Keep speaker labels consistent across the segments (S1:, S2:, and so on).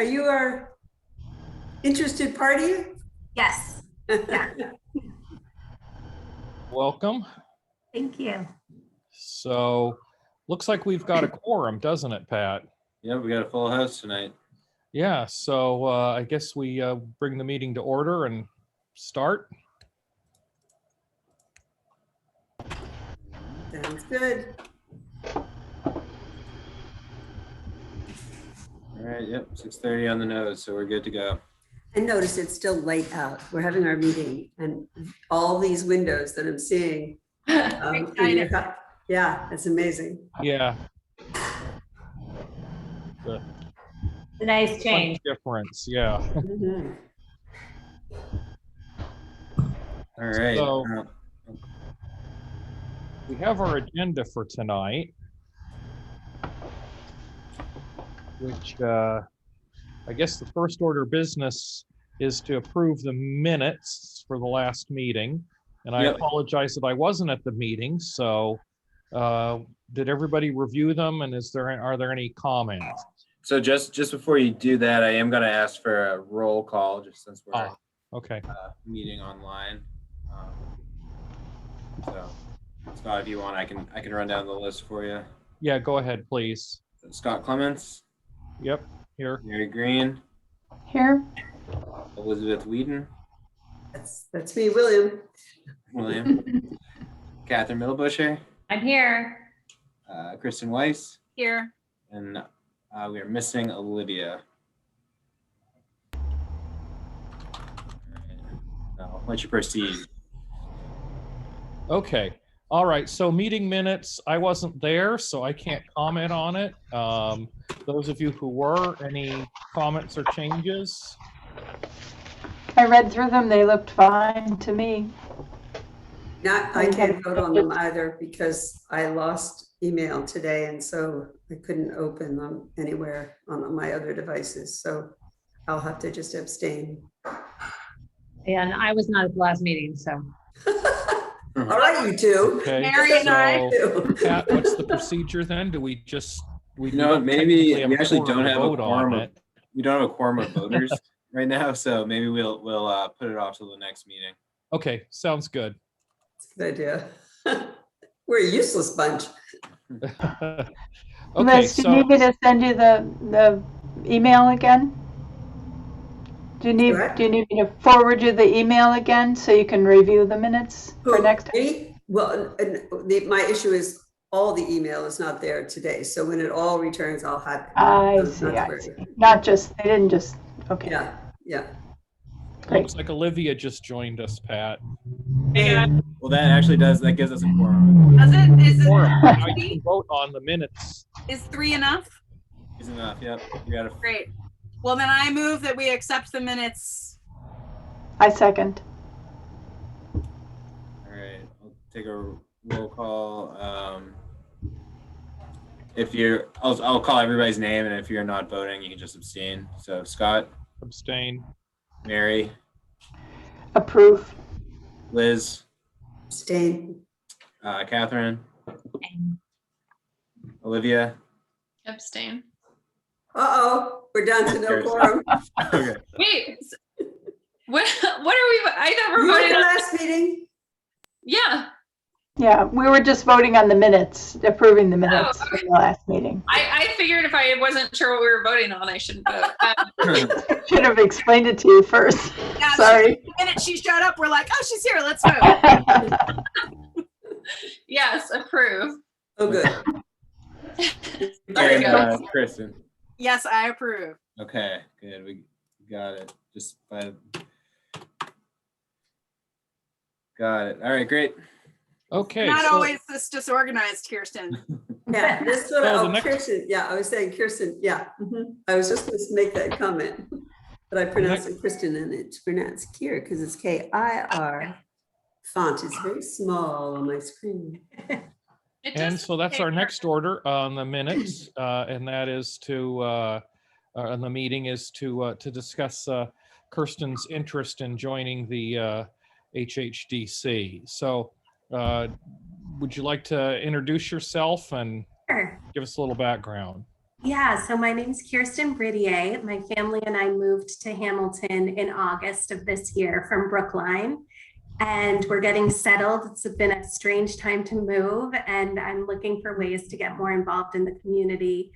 S1: are you our interested party?
S2: Yes. Yeah.
S3: Welcome.
S2: Thank you.
S3: So, looks like we've got a quorum, doesn't it, Pat?
S4: Yeah, we got a full house tonight.
S3: Yeah, so I guess we bring the meeting to order and start.
S1: Sounds good.
S4: All right, yep, 6:30 on the nose, so we're good to go.
S1: I noticed it's still light out. We're having our meeting and all these windows that I'm seeing. Yeah, it's amazing.
S3: Yeah.
S2: A nice change.
S3: Difference, yeah.
S1: Mhm.
S4: All right.
S3: So, we have our agenda for tonight, which I guess the first order of business is to approve the minutes for the last meeting. And I
S4: Yep.
S3: apologize that I wasn't at the meeting. So did everybody review them? And are there any comments?
S4: So just before you do that, I am going to ask for a roll call, just since we're
S3: Okay.
S4: meeting online. So, Scott, if you want, I can run down the list for you.
S3: Yeah, go ahead, please.
S4: Scott Clements.
S3: Yep, here.
S4: Mary Green.
S5: Here.
S4: Elizabeth Whedon.
S1: That's me, William.
S4: William. Catherine Middlebusher.
S2: I'm here.
S4: Kristen Weiss.
S2: Here.
S4: And we are missing Olivia. All right. Now, I'll let you proceed.
S3: Okay. All right. So meeting minutes, I wasn't there, so I can't comment on it. Those of you who were, any comments or changes?
S5: I read through them. They looked fine to me.
S1: I can't vote on them either because I lost email today, and so I couldn't open them anywhere on my other devices. So I'll have to just abstain.
S2: And I was not at the last meeting, so.
S1: All right, you two.
S3: Okay.
S2: Mary and I.
S3: So, Pat, what's the procedure then? Do we just don't
S4: maybe
S3: technically have
S4: we
S3: a
S4: actually
S3: quorum
S4: don't
S3: to
S4: have a
S3: vote on
S4: quorum.
S3: it?
S4: We don't have a quorum of voters right now, so maybe we'll put it off to the next meeting.
S3: Okay, sounds good.
S1: Good idea. We're a useless bunch.
S3: Okay,
S5: Liz, do you need me to send you the email again? Do you need me to forward you the email again so you can review the minutes for next time?
S1: Me? Well, my issue is all the email is not there today. So when it all returns, I'll have it.
S5: I see. Not just, they didn't just, okay.
S1: Yeah, yeah.
S5: Great.
S3: Looks like Olivia just joined us, Pat.
S4: Well, that gives us a quorum.
S6: Does it? Is
S3: Quorum. Now you
S6: it?
S3: can vote on the minutes.
S6: Is 3 enough?
S4: Is enough. Yep. You got
S6: Great. Well, then I move that we accept the minutes.
S5: I second.
S4: All right. I'll take a roll call. I'll call everybody's name, and if you're not voting, you can just abstain. So Scott.
S3: Abstain.
S4: Mary.
S5: Approve.
S4: Liz.
S1: Abstain.
S4: Catherine. Olivia.
S7: Abstain.
S1: Uh-oh, we're down to no quorum.
S4: Okay.
S7: Wait, what are we? I thought
S1: You
S7: we're
S1: were at
S7: voting
S1: the
S7: on.
S1: last meeting?
S7: Yeah,
S5: Yeah, we were just voting on the minutes, approving the minutes
S7: Oh,
S5: from the last meeting.
S7: I figured if I wasn't sure what we were voting on, I shouldn't vote.
S5: I should have explained it to you first.
S6: Yeah,
S5: Sorry.
S6: The minute she showed up, we're like, oh, she's here. Let's vote.
S7: Yes, approve.
S1: Oh, good.
S7: There you go.
S4: And Kristen.
S6: Yes, I approve.
S4: Okay, good. We got it. Got it. All right, great.
S3: Okay.
S6: Not
S3: so-
S6: always this disorganized, Kirsten.
S1: Yeah, this one,
S3: So the next-
S1: Kirsten, yeah, I was saying Kirsten, yeah. I was just going to make that comment, but I pronounced it Kristen and it's pronounced Kier because it's K-I-R. Font is very small on my screen.
S7: It
S3: And
S7: just
S3: so that's our
S7: take
S3: next order on the minutes, and that is on the meeting is to discuss Kirsten's interest in joining the HHDC. So would you like to introduce yourself and
S2: Sure.
S3: give us a little background?
S6: Yeah, so my name's Kirsten Bridier. My family and I moved to Hamilton in August of this year from Brookline, and we're getting settled. It's been a strange time to move, and I'm looking for ways to get more involved in the community.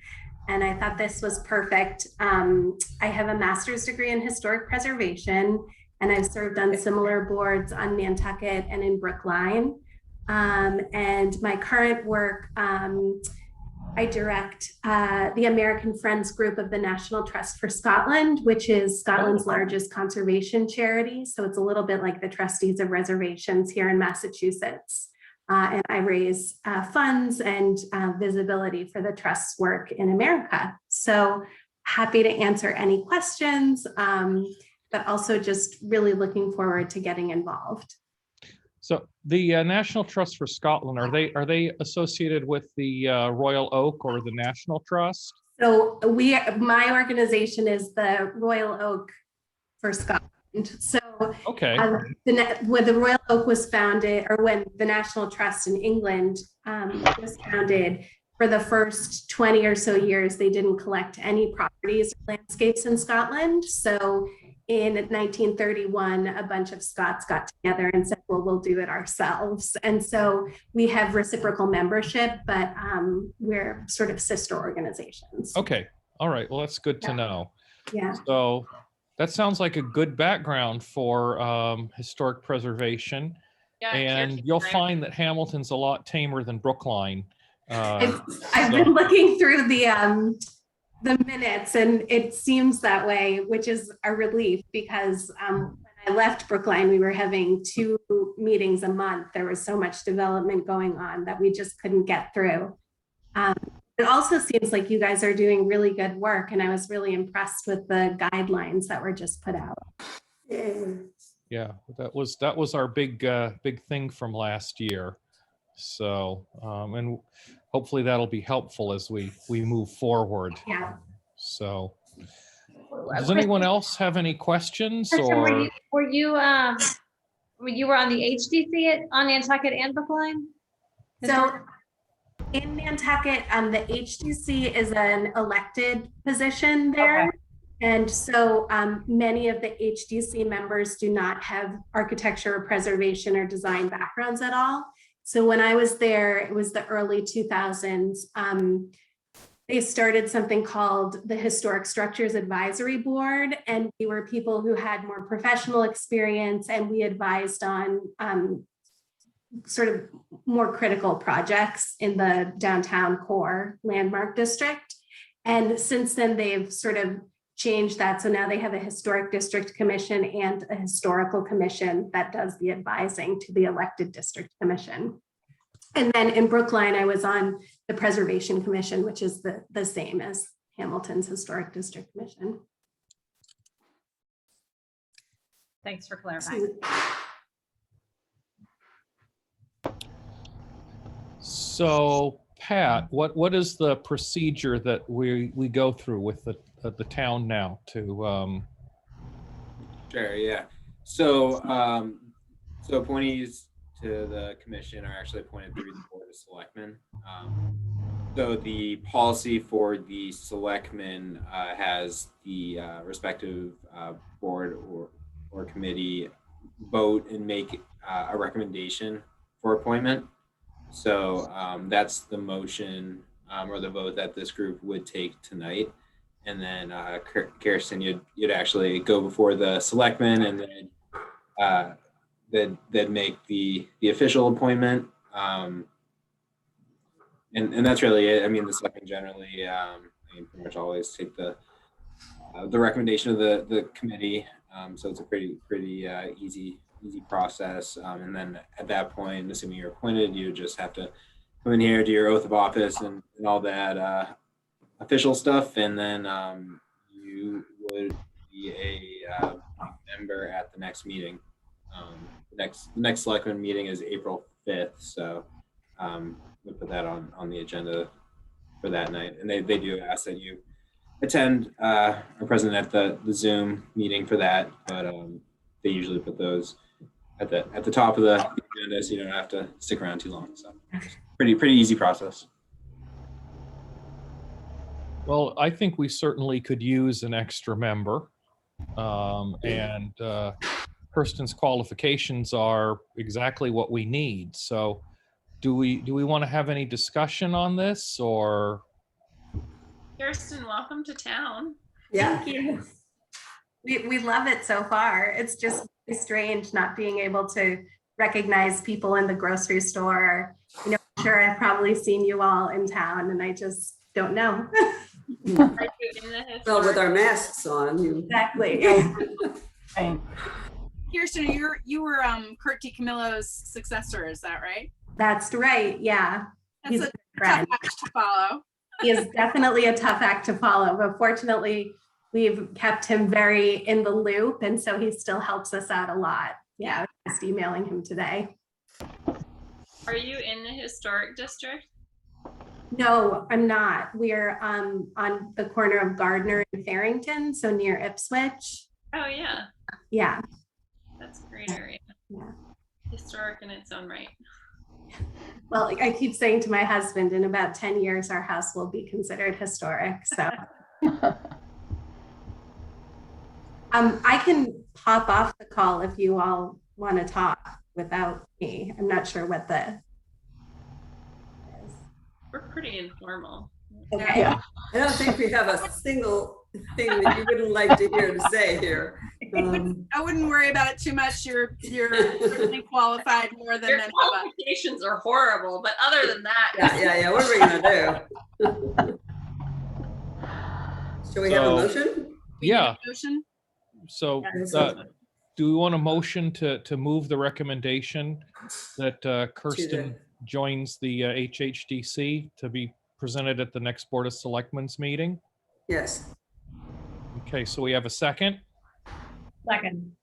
S6: And I thought this was perfect. I have a master's degree in historic preservation, and I've served on similar boards on Nantucket and in Brookline. And my current work, I direct the American Friends group of the National Trust for Scotland, which is Scotland's largest conservation charity. So it's a little bit like the Trustees of Reservations here in Massachusetts. And I raise funds and visibility for the Trust's work in America. So happy to answer any questions, but also just really looking forward to getting involved.
S3: So the National Trust for Scotland, are they associated with the Royal Oak or the National Trust?
S6: So my organization is the Royal Oak for Scotland. So
S3: Okay.
S6: when the Royal Oak was founded, or when the National Trust in England was founded, for the first 20 or so years, they didn't collect any properties or landscapes in Scotland. So in 1931, a bunch of Scots got together and said, well, we'll do it ourselves. And so we have reciprocal membership, but we're sort of sister organizations.
S3: Okay. All right. Well, that's good to know.
S6: Yeah.
S3: So that sounds like a good background for historic preservation.
S7: Yeah,
S3: And you'll find that Hamilton's a lot tamer than Brookline.
S6: I've been looking through the minutes, and it seems that way, which is a relief, because when I left Brookline, we were having 2 meetings a month. There was so much development going on that we just couldn't get through. It also seems like you guys are doing really good work, and I was really impressed with the guidelines that were just put out.
S3: Yeah, that was our big thing from last year. So, and hopefully that'll be helpful as we move forward.
S6: Yeah.
S3: So, does anyone else have any questions?
S2: Kristen,
S3: Or
S2: were you on the HDC on Nantucket and Brookline?
S6: So in Nantucket, the HDC is an elected position there.
S2: Okay.
S6: And so many of the HDC members do not have architecture or preservation or design backgrounds at all. So when I was there, it was the early 2000s. They started something called the Historic Structures Advisory Board, and we were people who had more professional experience, and we advised on sort of more critical projects in the downtown core landmark district. And since then, they've sort of changed that. So now they have a historic district commission and a historical commission that does the advising to the elected district commission. And then in Brookline, I was on the preservation commission, which is the same as Hamilton's historic district commission.
S2: Thanks for clarifying.
S3: so, Pat, what is the procedure that we go through with the town now to?
S4: Sure, yeah. So, so appointees to the commission are actually appointed through the Board of Selectmen. So the policy for the selectmen has the respective board or committee vote and make a recommendation for appointment. So that's the motion or the vote that this group would take tonight. And then Kirsten, you'd actually go before the selectmen, and then they'd make the official appointment. And that's really it. I mean, the selectmen generally, pretty much always take the recommendation of the committee. So it's a pretty easy process. And then at that point, assuming you're appointed, you just have to come in here, do your oath of office and all that official stuff, and then you would be a member at the next meeting. The next selectmen meeting is April 5th, so we'll put that on the agenda for that night. And they do ask that you attend or present at the Zoom meeting for that, but they usually put those at the top of the agenda, so you don't have to stick around too long. So pretty easy process.
S3: Well, I think we certainly could use an extra member. And Kirsten's qualifications are exactly what we need. So do we want to have any discussion on this, or?
S7: Kirsten, welcome to town.
S1: Yeah.
S6: Thank you. We love it so far. It's just strange not being able to recognize people in the grocery store. You know, I'm sure I've probably seen you all in town and I just don't know.
S7: Are you in the
S1: Well, with
S7: historic-
S1: our masks on, you.
S6: Exactly.
S5: Right.
S8: Kirsten, you were Kurt DiCamillo's successor, is that right?
S6: That's right. Yeah.
S8: That's
S6: He's
S8: a
S6: a
S8: tough
S6: friend.
S8: act to follow.
S6: He is definitely a tough act to follow, but fortunately, we've kept him very in the loop, and so he still helps us out a lot. Yeah, I was just emailing him today.
S7: Are you in the historic district?
S6: No, I'm not. We're on the corner of Gardner and Farrington, so near Ipswich.
S7: Oh yeah,
S6: Yeah.
S7: that's a great area.
S6: Yeah.
S7: Historic in its own right.
S6: Well, I keep saying to my husband, in about 10 years, our house will be considered historic. So I can pop off the call if you all want to talk without me. I'm not sure what the.
S7: We're pretty informal.
S6: Okay.
S5: Yeah.
S1: I don't think we have a single thing that you wouldn't like to hear to say here.
S8: I wouldn't worry about it too much. You're certainly qualified more than
S7: Your
S8: many of us.
S7: qualifications are horrible, but other than that,
S1: Yeah. What are we gonna do? Shall we have a
S3: So-
S1: motion?
S8: We need a
S3: Yeah.
S8: motion?
S3: So
S1: Yes.
S3: do we want a motion to move the recommendation that Kirsten joins the HHDC to be presented at the next Board of Selectmen's meeting?
S1: Yes.
S3: Okay, so we have a second.
S2: Second.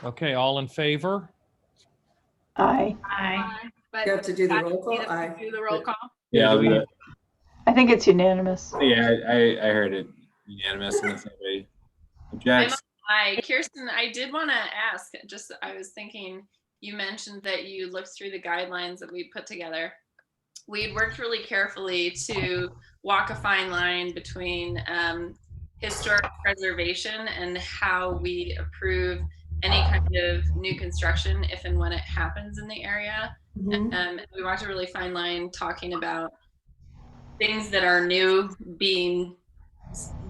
S3: Okay, all in favor?
S5: Aye.
S2: Aye.
S8: But
S1: You have to do the
S8: Scott,
S1: roll call?
S8: you have to
S1: Aye.
S8: Do the roll call.
S4: Yeah, I'll do that.
S5: I think it's unanimous.
S4: Yeah, I heard it unanimous unless anybody objects.
S7: Hi, Kirsten, I did want to ask, just I was thinking, you mentioned that you looked through the guidelines that we put together. We'd worked really carefully to walk a fine line between historic preservation and how we approve any kind of new construction if and when it happens in the area.
S6: Mhm.
S7: We walked a really fine line talking about things that are new being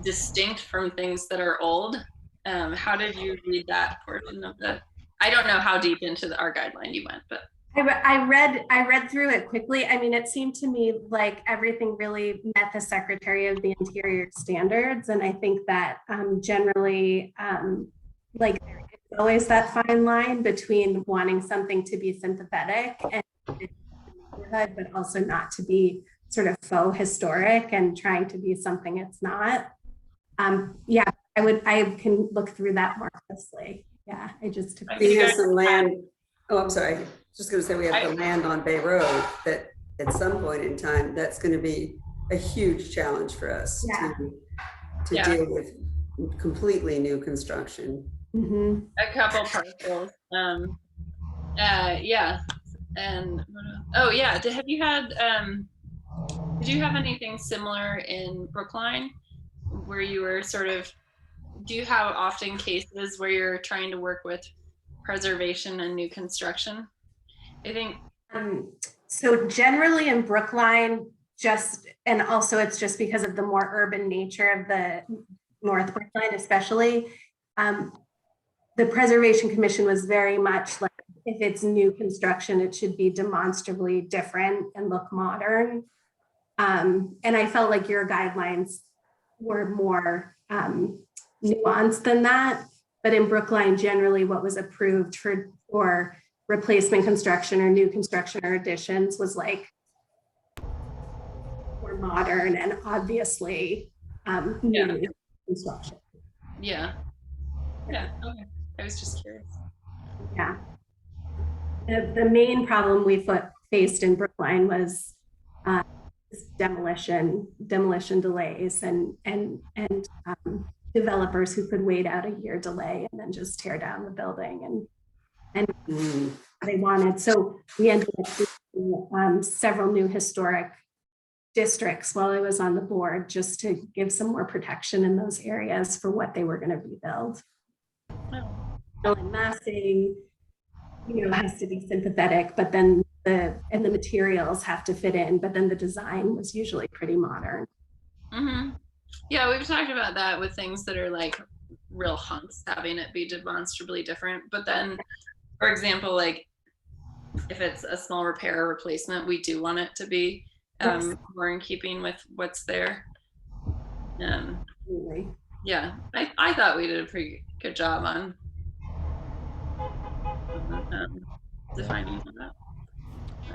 S7: distinct from things that are old. How did you read that portion of the? I don't know how deep into our guideline you went, but
S6: I read through it quickly. I mean, it seemed to me like everything really met the Secretary of the Interior standards. And I think that generally, like there is always that fine line between wanting something to be sympathetic and neighborhood, but also not to be sort of faux historic and trying to be something it's not. Yeah, I can look through that more closely. Yeah, I just took.
S1: We have some land. Oh, I'm sorry. Just gonna say we have the land on Bay Road that at some point in time, that's gonna be a huge challenge for us
S6: Yeah.
S1: to
S7: Yeah.
S1: deal with completely new construction.
S6: Mhm.
S7: a couple parcels. Yeah, and oh yeah, have you had? Did you have anything similar in Brookline, where you were sort of? Do you have often cases where you're trying to work with preservation and new construction? I think.
S6: So generally in Brookline, and also it's just because of the more urban nature of the North Brookline, especially, the Preservation Commission was very much like, if it's new construction, it should be demonstrably different and look modern. And I felt like your guidelines were more nuanced than that. But in Brookline, generally what was approved for replacement construction or new construction or additions was like more modern and obviously new construction.
S7: Yeah. Okay. I was just curious.
S6: Yeah. The main problem we faced in Brookline was demolition delays and developers who could wait out a year delay and then just tear down the building and they wanted. So we ended up doing several new historic districts while I was on the board, just to give some more protection in those areas for what they were going to rebuild. And massing, has to be sympathetic, but then the materials have to fit in, but then the design was usually pretty modern.
S7: Mm-hmm. Yeah, we've talked about that with things that are like real hunks, having it be demonstrably different. But then, for example, like if it's a small repair or replacement, we do want it to be more in keeping with what's there. Yeah, I thought we did a pretty good job on defining that.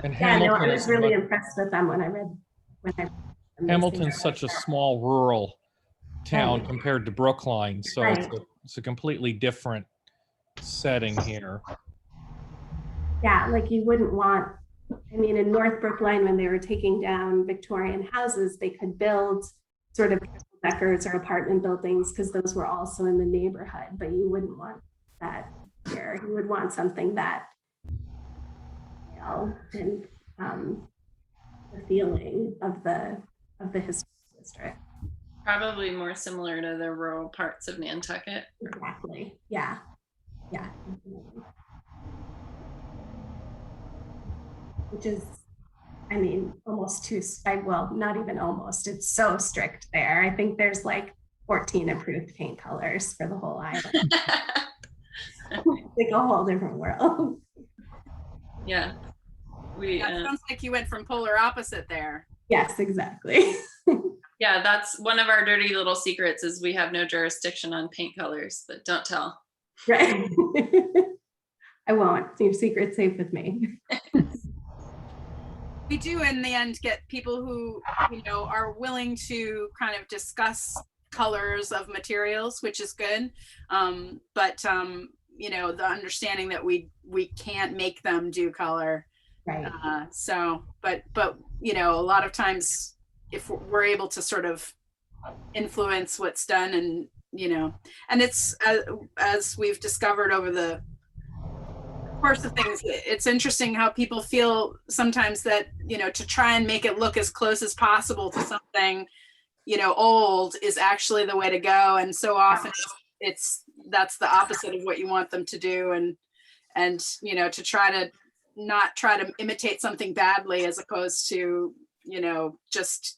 S3: And
S6: Yeah, no, I
S3: Hamilton
S6: was
S3: is
S6: really impressed with them when I read.
S3: Hamilton's such a small rural town compared to Brookline, so it's a completely different setting here.
S6: Yeah, like you wouldn't want, in North Brookline, when they were taking down Victorian houses, they could build sort of Beckers or apartment buildings because those were also in the neighborhood, but you wouldn't want that here. You would want something that, and the feeling of the historic district.
S7: Probably more similar to the rural parts of Nantucket.
S6: Exactly. Yeah. Yeah. Which is, almost too, well, not even almost, it's so strict there. I think there's like 14 approved paint colors for the whole island. Like a whole different world.
S7: Yeah.
S8: That sounds like you went from polar opposite there.
S6: Yes, exactly.
S7: Yeah, that's one of our dirty little secrets is we have no jurisdiction on paint colors, but don't tell.
S6: Right. I won't. Your secret's safe with me.
S8: We do in the end get people who, are willing to kind of discuss colors of materials, which is good. But the understanding that we can't make them do color.
S6: Right.
S8: But a lot of times if we're able to sort of influence what's done and it's as we've discovered over the course of things, it's interesting how people feel sometimes that to try and make it look as close as possible to something old is actually the way to go, and so often that's the opposite of what you want them to do, and to try to not try to imitate something badly as opposed to just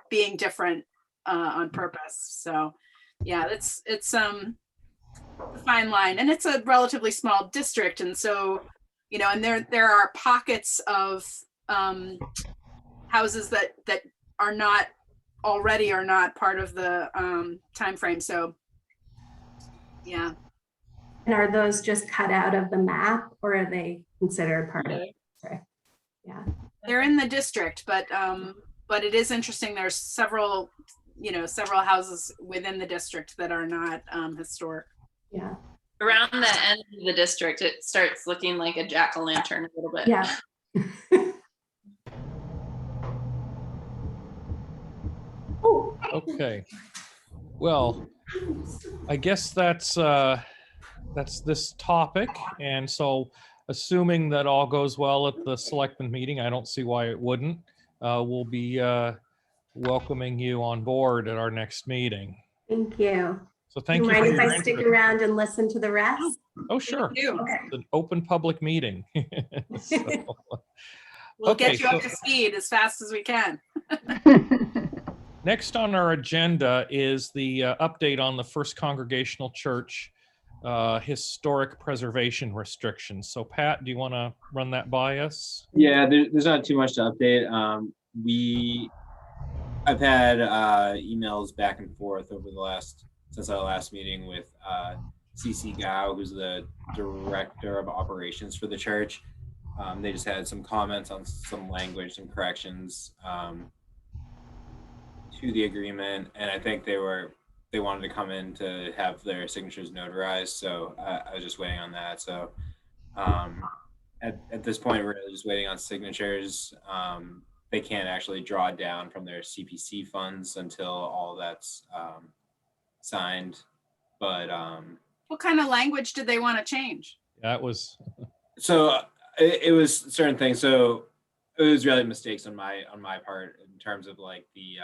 S8: being different on purpose. So yeah, it's a fine line, and it's a relatively small district, and so and there are pockets of houses that are not part of the time frame. So yeah.
S6: And are those just cut out of the map, or are they considered part of it? Yeah,
S8: they're in the district, but it is interesting. There's several houses within the district that are not historic.
S6: Yeah.
S7: Around the end of the district, it starts looking like a jack-o'-lantern a little bit.
S6: Yeah.
S3: Okay. Well, I guess that's this topic, and so assuming that all goes well at the selectmen meeting, I don't see why it wouldn't. We'll be welcoming you on board at our next meeting.
S6: Thank you.
S3: So thank you.
S6: Do you mind if I stick around and listen to the rest?
S3: Oh, sure.
S8: Okay.
S3: It's an open public meeting. So,
S8: We'll get you up to speed as fast as we can.
S3: next on our agenda is the update on the First Congregational Church historic preservation restrictions. So Pat, do you want to run that by us?
S4: Yeah, there's not too much to update. I've had emails back and forth since our last meeting with CC Gao, who's the director of operations for the church. They just had some comments on some language, some corrections to the agreement, and I think they wanted to come in to have their signatures notarized. So I was just waiting on that. So at this point, we're really just waiting on signatures. They can't actually draw down from their CPC funds until all that's signed. But
S8: what kind of language did they want to change?
S3: That was
S4: so it was certain things. So it was really mistakes on my part in terms of like the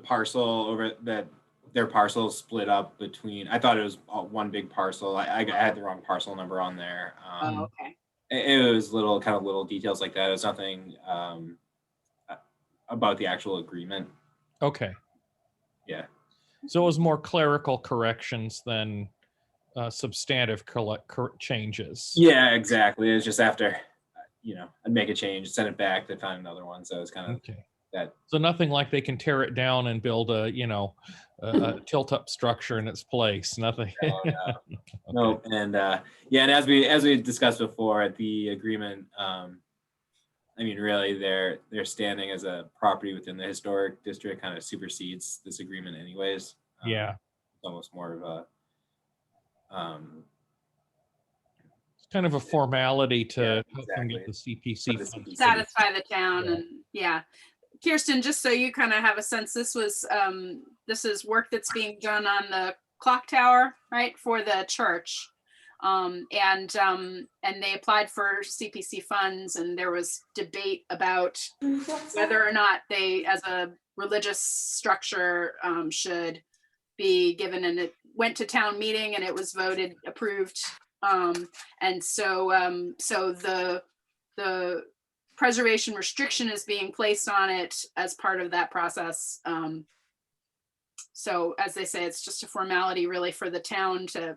S4: parcel over that their parcel split up between. I thought it was one big parcel. I had the wrong parcel number on there.
S8: Oh, okay.
S4: It was little details like that. It was nothing about the actual agreement.
S3: Okay.
S4: Yeah.
S3: So it was more clerical corrections than substantive changes.
S4: Yeah, exactly. It was just after, I'd make a change, send it back, they'd find another one. So it's kind of
S3: Okay.
S4: that.
S3: So nothing like they can tear it down and build a tilt-up structure in its place. Nothing.
S4: No.
S3: Okay.
S4: And and as we discussed before, the agreement, I mean, really, their standing as a property within the historic district kind of supersedes this agreement, anyways.
S3: Yeah.
S4: It's almost more of a
S3: It's kind of a formality to
S4: Yeah,
S3: help them get the CPC
S4: For the
S3: funds.
S4: CPC.
S8: Satisfy the town,
S3: Yeah.
S8: and yeah. Kirsten, just so you kind of have a sense, this is work that's being done on the clock tower, right, for the church. And they applied for CPC funds, and there was debate about whether or not they, as a religious structure, should be given, and it went to town meeting and it was voted approved. And so the preservation restriction is being placed on it as part of that process. So as they say, it's just a formality really for the town to,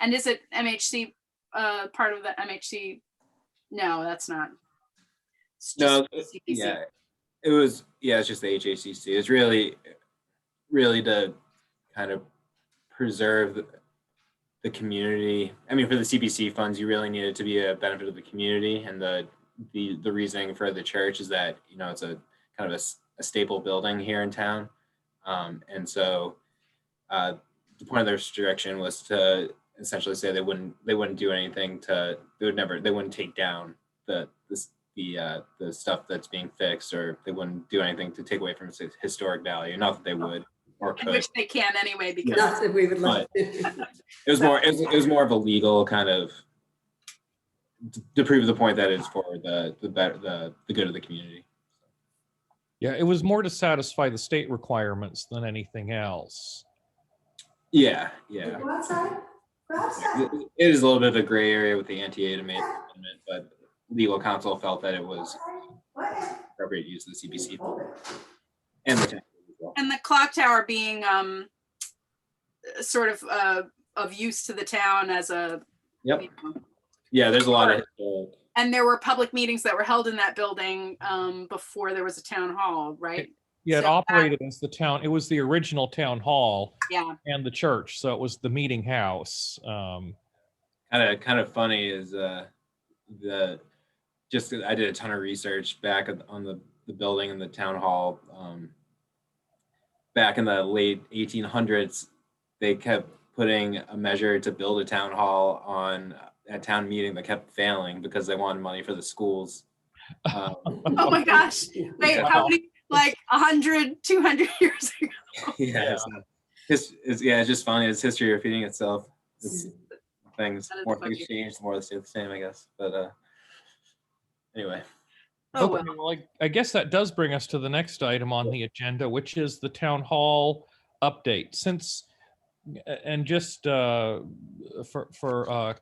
S8: and is it MHC part of the MHC? No, that's not. It's
S4: No,
S8: just CPC.
S4: yeah, it was, it's just the HHDC. It's really to kind of preserve the community. I mean, for the CPC funds, you really need it to be a benefit of the community, and the reasoning for the church is that it's a kind of a staple building here in town, and so the point of the restriction was to essentially say they wouldn't do anything they wouldn't take down the stuff that's being fixed, or they wouldn't do anything to take away from its historic value. Not that they would or could.
S8: Which they can anyway, because
S1: Not that we would like.
S4: it was more of a legal kind of to prove the point that it's for the good of the community.
S3: Yeah, it was more to satisfy the state requirements than anything else.
S4: Yeah.
S1: Go outside.
S4: It is a little bit of a gray area with the anti-aid amendment, but legal counsel felt that it was appropriate to use the CPC and the tax as well.
S8: And the clock tower being sort of use to the town as a
S4: Yep. Yeah, there's a lot of
S8: and there were public meetings that were held in that building before there was a town hall, right?
S3: Yeah, it
S8: So
S3: operated as the town. It was the original town hall
S8: Yeah.
S3: and the church, so it was the meeting house.
S4: kind of funny is I did a ton of research back on the building and the town hall. Back in the late 1800s, they kept putting a measure to build a town hall on a town meeting that kept failing because they wanted money for the schools.
S8: Oh my gosh. Wait, how many, like 100, 200 years ago?
S4: Yeah. It's just funny. It's history repeating itself. It's more things change, the more they stay the same, I guess. But anyway.
S8: Oh,
S3: Okay, well, I guess that does bring us to the next item on the agenda, which is the town hall update. And just for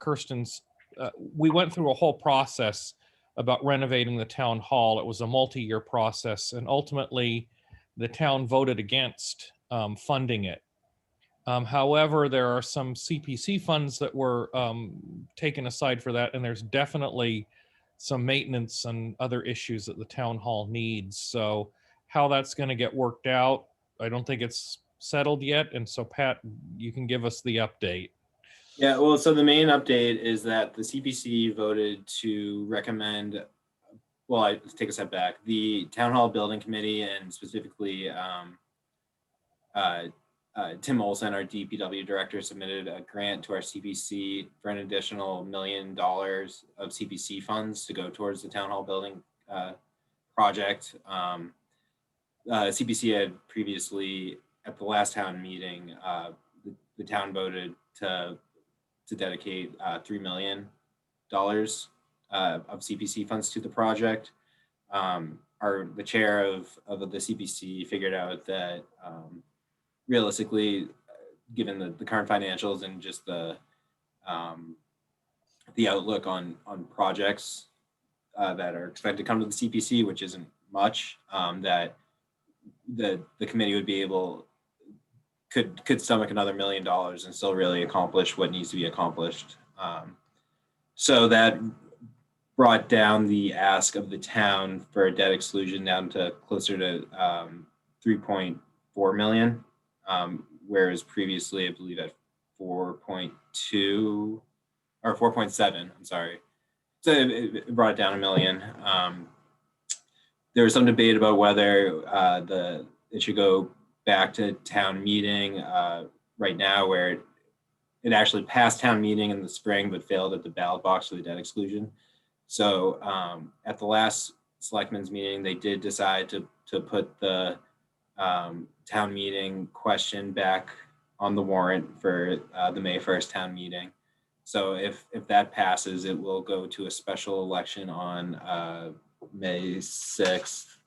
S3: Kirsten's, we went through a whole process about renovating the town hall. It was a multi-year process, and ultimately the town voted against funding it. However, there are some CPC funds that were taken aside for that, and there's definitely some maintenance and other issues that the town hall needs. So how that's going to get worked out, I don't think it's settled yet. And so Pat, you can give us the update.
S4: Yeah, well, so the main update is that the CPC voted to recommend, let's take a step back. The Town Hall Building Committee, and specifically Tim Olson, our DPW director, submitted a grant to our CPC for an additional $1 million of CPC funds to go towards the Town Hall building project. CPC had previously, at the last town meeting, the town voted to dedicate $3 million of CPC funds to the project. The chair of the CPC figured out that realistically, given the current financials and just the outlook on projects that are expected to come to the CPC, which isn't much, that the committee would be able could stomach another $1 million and still really accomplish what needs to be accomplished. So that brought down the ask of the town for a debt exclusion down to closer to 3.4 million, whereas previously I believe at 4.2 or 4.7. I'm sorry. So it brought it down $1 million. There was some debate about whether it should go back to town meeting right now, where it actually passed town meeting in the spring but failed at the ballot box for the debt exclusion. So at the last selectmen's meeting, they did decide to put the town meeting question back on the warrant for the May 1st town meeting. So if that passes, it will go to a special election on May 6th.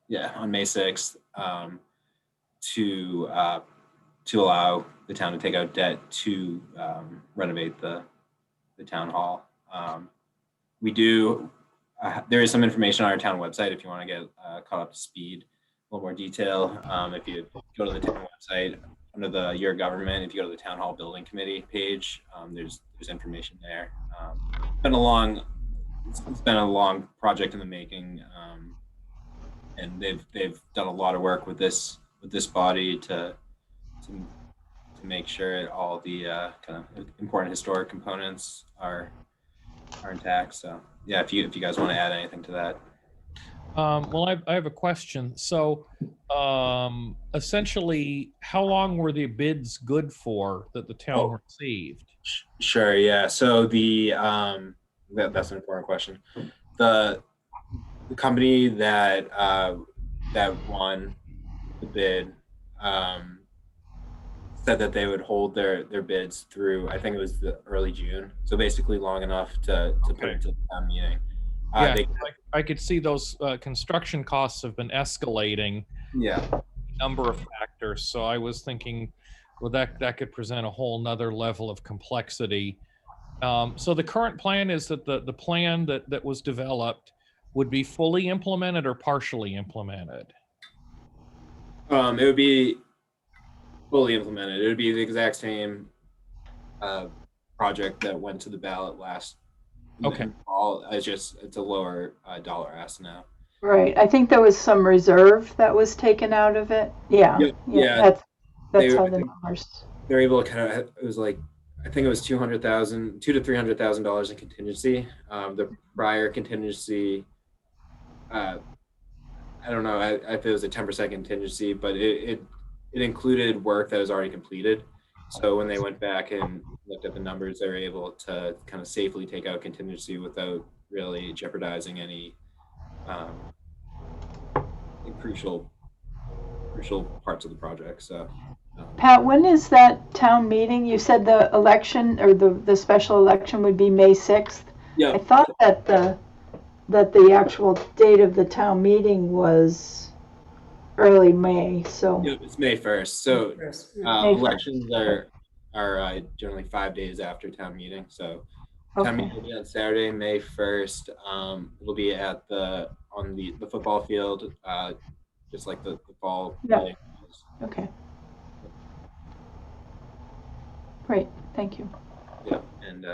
S4: Yeah, on May 6th, to allow the town to take out debt to renovate the town hall. We do, there is some information on our town website if you want to get caught up to speed, a little more detail. If you go to the town website under the Your Government, if you go to the Town Hall Building Committee page, there's information there. It's been a long project in the making, and they've done a lot of work with this body to make sure all the kind of important historic components are intact. So yeah, if you guys want to add anything to that.
S3: Well, I have a question. So essentially, how long were the bids good for that the town received?
S4: Sure, yeah. So that's an important question. The company that won the bid said that they would hold their bids through, I think it was the early June. So basically long enough to put it to the town meeting.
S3: Yeah, I could see those construction costs have been escalating.
S4: Yeah.
S3: Number of factors. So I was thinking, well, that could present a whole nother level of complexity. So the current plan is that the plan that was developed would be fully implemented or partially implemented?
S4: It would be fully implemented. It would be the exact same project that went to the ballot last.
S3: Okay.
S4: It's a lower dollar ask now.
S5: Right. I think there was some reserve that was taken out of it. Yeah.
S4: Yep. Yeah.
S5: That's how the numbers.
S4: They're able to kind of. It was like, I think it was $200,000 to $300,000 in contingency. The prior contingency, I don't know if it was a 10% contingency, but it included work that was already completed. So when they went back and looked at the numbers, they were able to kind of safely take out contingency without really jeopardizing any crucial parts of the project. So.
S5: Pat, when is that town meeting? You said the election or the special election would be May 6th.
S4: Yeah.
S5: I thought that the actual date of the town meeting was early May. So
S4: yeah, it's May 1st. So elections are generally 5 days after town meeting. So town meeting will be on Saturday, May 1st. It'll be at on the football field, just like the fall.
S5: Yeah. Okay. Great, thank you.
S4: Yeah, and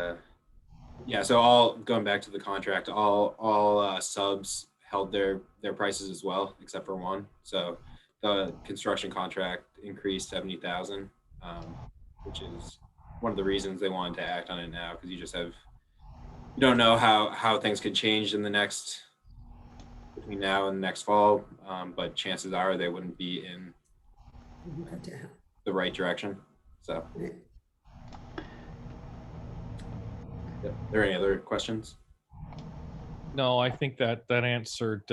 S4: yeah, so all going back to the contract, all subs held their prices as well, except for one. So the construction contract increased 70,000, which is one of the reasons they wanted to act on it now, because you don't know how things could change in between now and next fall, but chances are they wouldn't be in the right direction. So. Are there any other questions?
S3: No, I think that answered.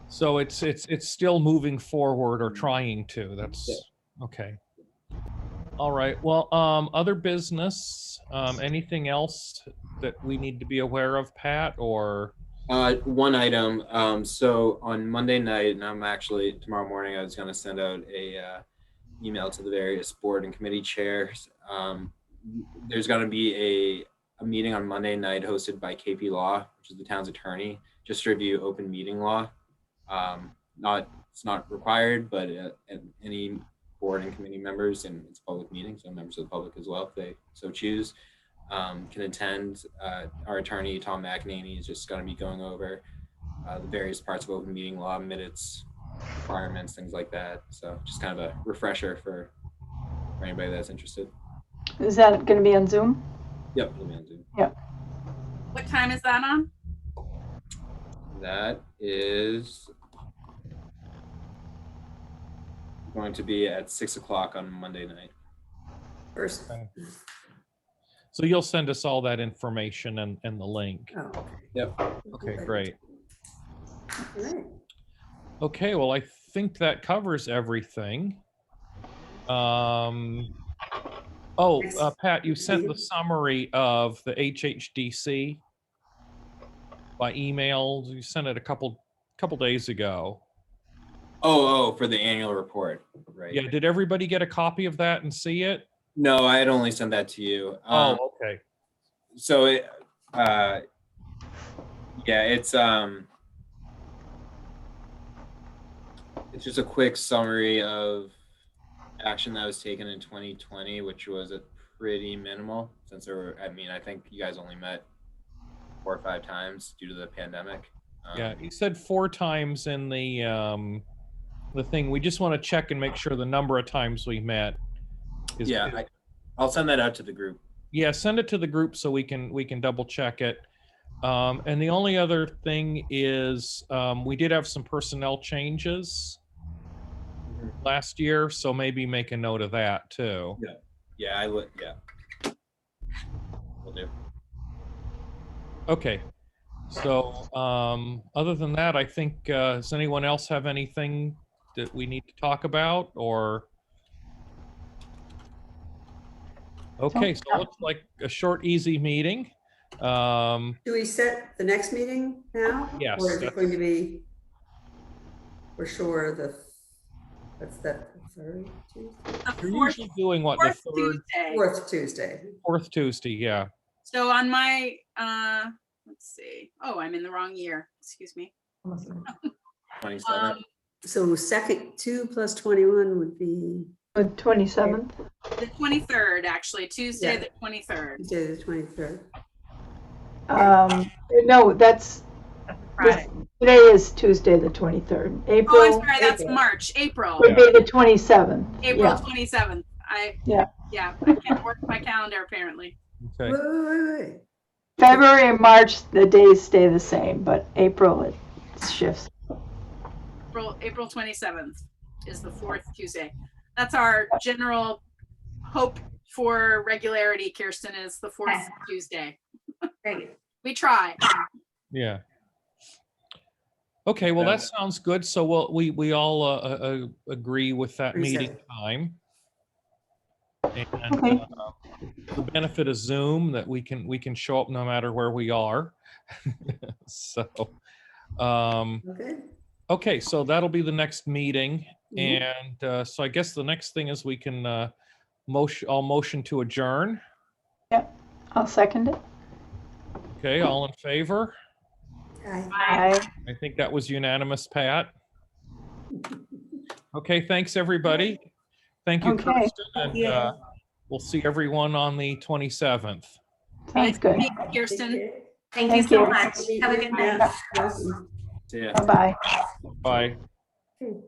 S3: So it's still moving forward or trying to. That's okay. All right. Well, other business, anything else that we need to be aware of, Pat, or?
S4: One item. So on Monday night, and I'm actually tomorrow morning, I was going to send out a email to the various board and committee chairs. There's going to be a meeting on Monday night hosted by KP Law, which is the town's attorney, just to review open meeting law. It's not required, but any board and committee members, and it's a public meeting, so members of the public as well, if they so choose, can attend. Our attorney, Tom McEnany, is just going to be going over the various parts of open meeting law, minutes, requirements, things like that. So just kind of a refresher for anybody that's interested.
S5: Is that going to be on Zoom?
S4: Yep, it'll be on Zoom.
S5: Yep.
S8: What time is that on?
S4: That is going to be at 6 o'clock on Monday night.
S1: First.
S3: Okay. So you'll send us all that information and the link.
S1: Oh, okay.
S4: Yep.
S3: Okay, great.
S1: All right.
S3: Okay, well, I think that covers everything. Pat, you sent the summary of the HHDC by email. You sent it a couple days ago.
S4: Oh, for the annual report, right?
S3: Yeah, did everybody get a copy of that and see it?
S4: No, I had only sent that to you.
S3: Oh, okay.
S4: So it, it's just a quick summary of action that was taken in 2020, which was a pretty minimal, since there were, I think you guys only met 4 or 5 times due to the pandemic.
S3: Yeah, you said 4 times in the thing. We just want to check and make sure the number of times we met is.
S4: Yeah, I'll send that out to the group.
S3: Yeah, send it to the group so we can double check it. And the only other thing is we did have some personnel changes last year, so maybe make a note of that too.
S4: Yeah, I would. Yeah, will do.
S3: Okay. So other than that, I think does anyone else have anything that we need to talk about, or? Okay, so it looks like a short, easy meeting.
S1: Do we set the next meeting now?
S3: Yes,
S1: Or is it going to be, for sure, what's that, third Tuesday?
S3: You're usually doing what, the third,
S8: Tuesday.
S1: Fourth Tuesday.
S3: fourth Tuesday, yeah.
S8: So on my, let's see. Oh, I'm in the wrong year. Excuse me.
S4: 27.
S1: So second 2 plus 21 would be
S5: The 27th?
S8: The 23rd, actually, Tuesday,
S1: Yeah.
S8: the 23rd.
S1: Tuesday the 23rd.
S5: No, that's,
S2: Friday.
S5: today is Tuesday, the 23rd.
S8: Oh,
S5: April
S8: I'm sorry, that's
S1: April.
S8: March, April,
S5: would be the 27th.
S8: April
S5: Yeah.
S8: 27th. I can't work my calendar apparently.
S3: Okay.
S1: Wait.
S5: February and March, the days stay the same, but April, it shifts.
S8: April 27th is the 4th Tuesday. That's our general hope for regularity, Kirsten, is the 4th
S2: Okay.
S8: Tuesday.
S2: Great.
S8: We try.
S3: Yeah. Okay, well, that sounds good. So we all agree with that meeting time. And
S5: Okay.
S3: the benefit of Zoom, that we can show up no matter where we are. So, okay, so that'll be the next meeting. And so I guess the next thing is we can I'll motion to adjourn.
S5: Yep, I'll second it.
S3: Okay, all in favor?
S5: Aye.
S3: I think that was unanimous, Pat. Okay, thanks, everybody. Thank you,
S5: Okay.
S3: Kirsten, and we'll see everyone on the 27th.
S5: Sounds good.
S8: Thank you, Kirsten.
S2: Thank you
S5: Thank
S2: so
S5: you.
S2: much. Have a good night.
S1: Welcome.
S4: See ya.
S5: Bye-bye.
S3: Bye.
S1: Okay.